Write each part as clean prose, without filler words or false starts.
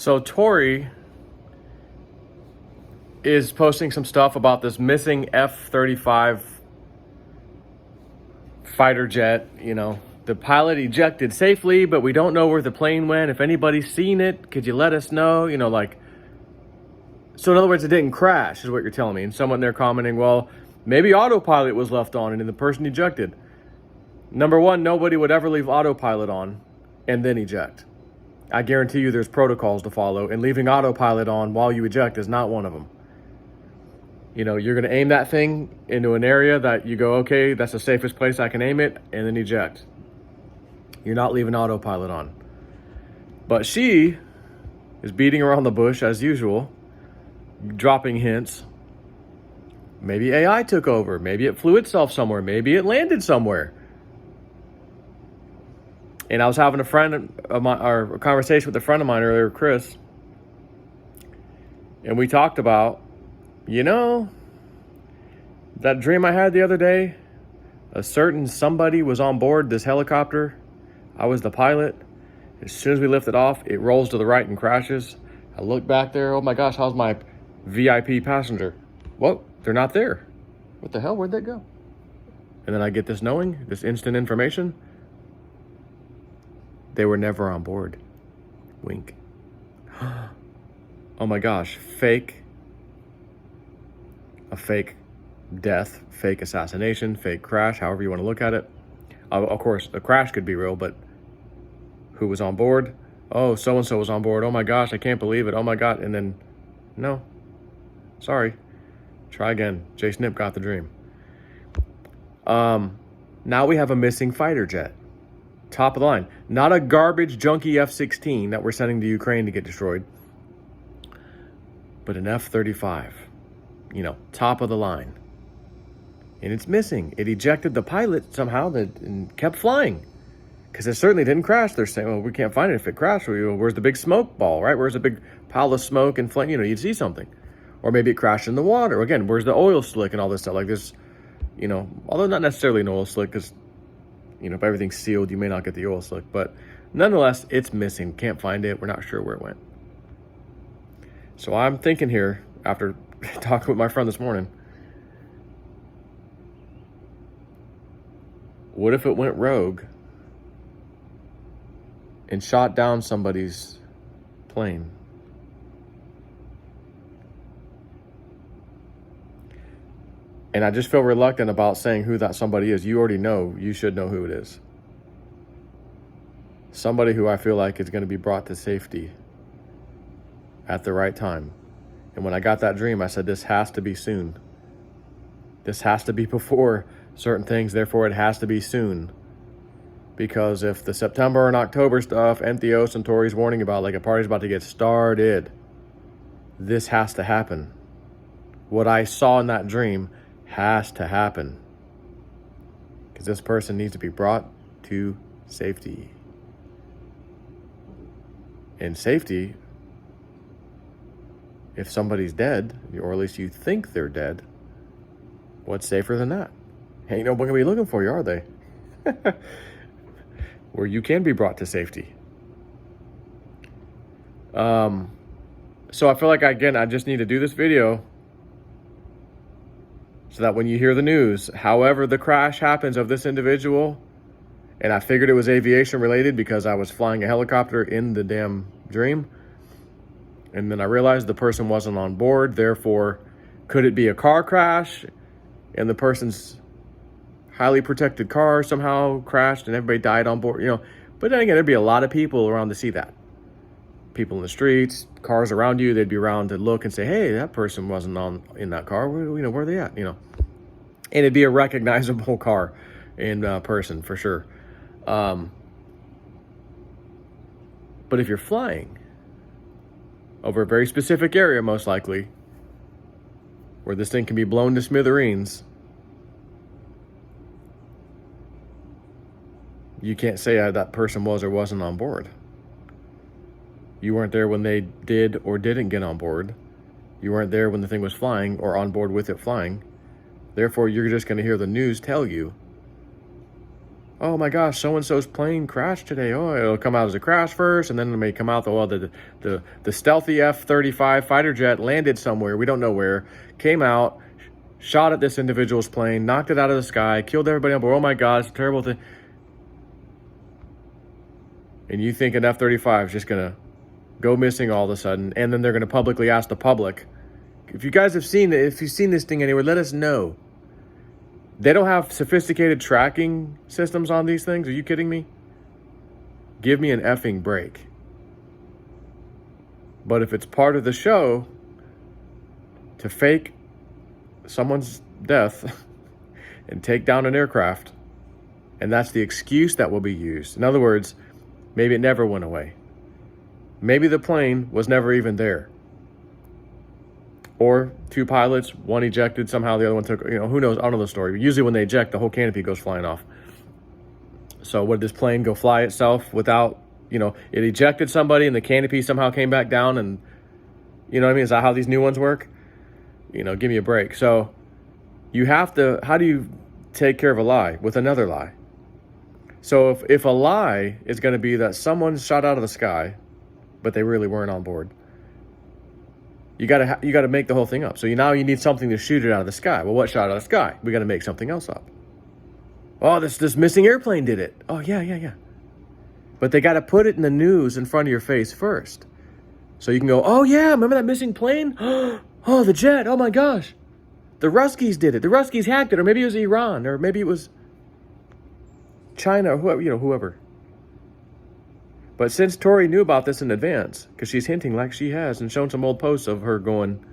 So Tori is posting some stuff about this missing F-35 fighter jet. You know, the pilot ejected safely, but we don't know where the plane went. If anybody's seen it, could you let us know? You know, like, so in other words, it didn't crash is what you're telling me. And someone there commenting, well, maybe autopilot was left on and then the person ejected. Number one, nobody would ever leave autopilot on and then eject. I guarantee you there's protocols to follow, and leaving autopilot on while you eject is not one of them. You know, you're going to aim that thing into an area that you go, okay, that's the safest place I can aim it, and then eject. You're not leaving autopilot on. But she is beating around the bush as usual, dropping hints. Maybe AI took over. Maybe it flew itself somewhere. Maybe it landed somewhere. And I was having a conversation with a friend of mine earlier, Chris, and we talked about, you know, that dream I had the other day. A certain somebody was on board this helicopter. I was the pilot. As soon as we lift it off, it rolls to the right and crashes. I look back there. Oh my gosh, how's my VIP passenger? Whoa, they're not there. What the hell? Where'd they go? And then I get this knowing, this instant information. They were never on board. Wink. Oh my gosh, fake. A fake death, fake assassination, fake crash, however you want to look at it. Of course, the crash could be real, but who was on board? Oh, so-and-so was on board. Oh my gosh, I can't believe it. Oh my God. And then, no. Sorry. Try again. Jay Snip got the dream. Now we have a missing fighter jet. Top of the line. Not a garbage, junky F-16 that we're sending to Ukraine to get destroyed, but an F-35. You know, top of the line. And it's missing. It ejected the pilot somehow and kept flying. Because it certainly didn't crash. They're saying, well, we can't find it. If it crashed, where's the big smoke ball, right? Where's the big pile of smoke and flame? You know, you'd see something. Or maybe it crashed in the water. Again, where's the oil slick and all this stuff? Like this, you know, although not necessarily an oil slick, because, you know, if everything's sealed, you may not get the oil slick. But nonetheless, it's missing. Can't find it. We're not sure where it went. So I'm thinking here, after talking with my friend this morning, what if it went rogue and shot down somebody's plane? And I just feel reluctant about saying who that somebody is. You already know. You should know who it is. Somebody who I feel like is going to be brought to safety at the right time. And when I got that dream, I said, this has to be soon. This has to be before certain things. Therefore, it has to be soon. Because if the September and October stuff, Entheos and Tori's warning about, like a party's about to get started, this has to happen. What I saw in that dream has to happen. Because this person needs to be brought to safety. And safety, if somebody's dead, or at least you think they're dead, what's safer than that? Ain't nobody gonna be looking for you, are they? Where you can be brought to safety. So I feel like, again, I just need to do this video so that when you hear the news, however the crash happens of this individual, and I figured it was aviation related because I was flying a helicopter in the damn dream, and then I realized the person wasn't on board. Therefore, could it be a car crash and the person's highly protected car somehow crashed and everybody died on board? You know, but then again, there'd be a lot of people around to see that. People in the streets, cars around you, they'd be around to look and say, hey, that person wasn't in that car. Where are they at? You know, and it'd be a recognizable car in person for sure. But if you're flying over a very specific area, most likely, where this thing can be blown to smithereens, you can't say that person was or wasn't on board. You weren't there when they did or didn't get on board. You weren't there when the thing was flying or on board with it flying. Therefore, you're just going to hear the news tell you, oh my gosh, so-and-so's plane crashed today. Oh, it'll come out as a crash first, and then it may come out the stealthy F-35 fighter jet landed somewhere, we don't know where, came out, shot at this individual's plane, knocked it out of the sky, killed everybody on board. Oh my God, it's a terrible thing. And you think an F-35 is just going to go missing all of a sudden, and then they're going to publicly ask the public. If you guys have seen it, if you've seen this thing anywhere, let us know. They don't have sophisticated tracking systems on these things. Are you kidding me? Give me an effing break. But if it's part of the show to fake someone's death and take down an aircraft, and that's the excuse that will be used. In other words, maybe it never went away. Maybe the plane was never even there. Or two pilots, one ejected, somehow the other one took, who knows? I don't know the story. Usually when they eject, the whole canopy goes flying off. So would this plane go fly itself without, it ejected somebody and the canopy somehow came back down and, you know what I mean? Is that how these new ones work? Give me a break. So you have to, how do you take care of a lie? With another lie. So if a lie is going to be that someone shot out of the sky, but they really weren't on board, you got to make the whole thing up. So now you need something to shoot it out of the sky. Well, what shot out of the sky? We got to make something else up. Oh, this missing airplane did it. Oh, yeah. But they got to put it in the news in front of your face first. So you can go, oh, yeah, remember that missing plane? Oh, the jet. Oh, my gosh. The Ruskies did it. The Ruskies hacked it. Or maybe it was Iran. Or maybe it was China. Or whoever, whoever. But since Tori knew about this in advance, because she's hinting like she has and shown some old posts of her going,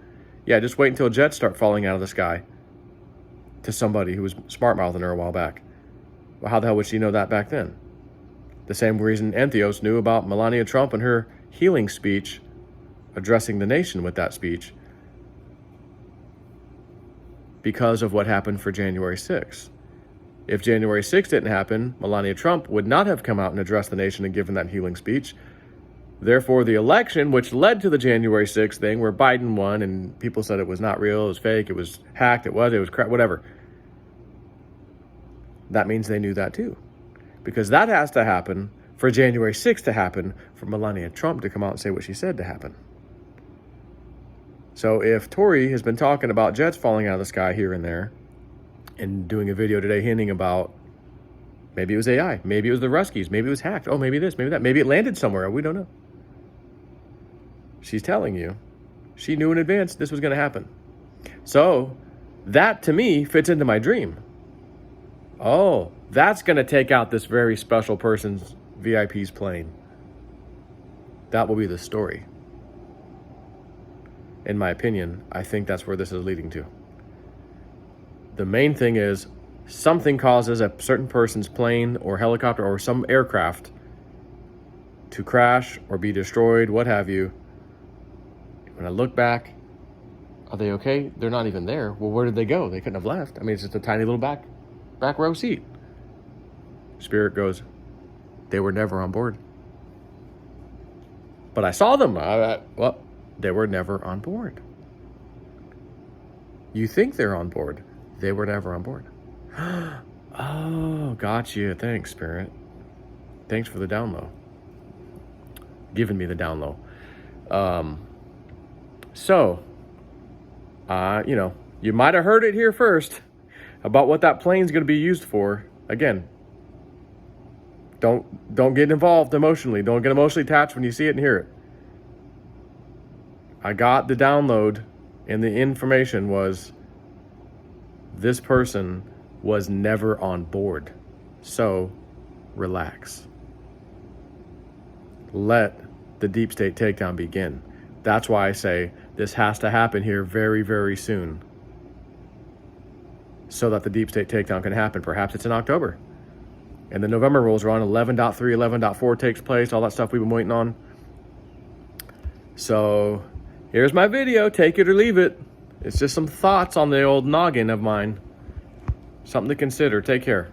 yeah, just wait until jets start falling out of the sky, to somebody who was smart-mouthing her a while back. Well, how the hell would she know that back then? The same reason Entheos knew about Melania Trump and her healing speech, addressing the nation with that speech, because of what happened for January 6th. If January 6th didn't happen, Melania Trump would not have come out and addressed the nation and given that healing speech. Therefore, the election, which led to the January 6th thing, where Biden won and people said it was not real, it was fake, it was hacked, it was crap, whatever. That means they knew that too. Because that has to happen for January 6th to happen, for Melania Trump to come out and say what she said to happen. So if Tori has been talking about jets falling out of the sky here and there, and doing a video today hinting about maybe it was AI, maybe it was the Ruskies, maybe it was hacked, oh, maybe this, maybe that, maybe it landed somewhere, we don't know. She's telling you she knew in advance this was going to happen. So that to me fits into my dream. Oh, that's going to take out this very special person's VIP's plane. That will be the story. In my opinion, I think that's where this is leading to. The main thing is something causes a certain person's plane or helicopter or some aircraft to crash or be destroyed, what have you. When I look back, are they okay? They're not even there. Well, where did they go? They couldn't have left. I mean, it's just a tiny little back row seat. Spirit goes, they were never on board. But I saw them. Well, they were never on board. You think they're on board. They were never on board. Oh, got you. Thanks, Spirit. Thanks for the down low. Giving me the down low. You might have heard it here first about what that plane's going to be used for. Again, don't get involved emotionally. Don't get emotionally attached when you see it and hear it. I got the download, and the information was this person was never on board. So relax. Let the deep state takedown begin. That's why I say this has to happen here very, very soon, so that the deep state takedown can happen. Perhaps it's in October. And the November rules are on 11.3, 11.4 takes place, all that stuff we've been waiting on. So here's my video. Take it or leave it. It's just some thoughts on the old noggin of mine. Something to consider. Take care.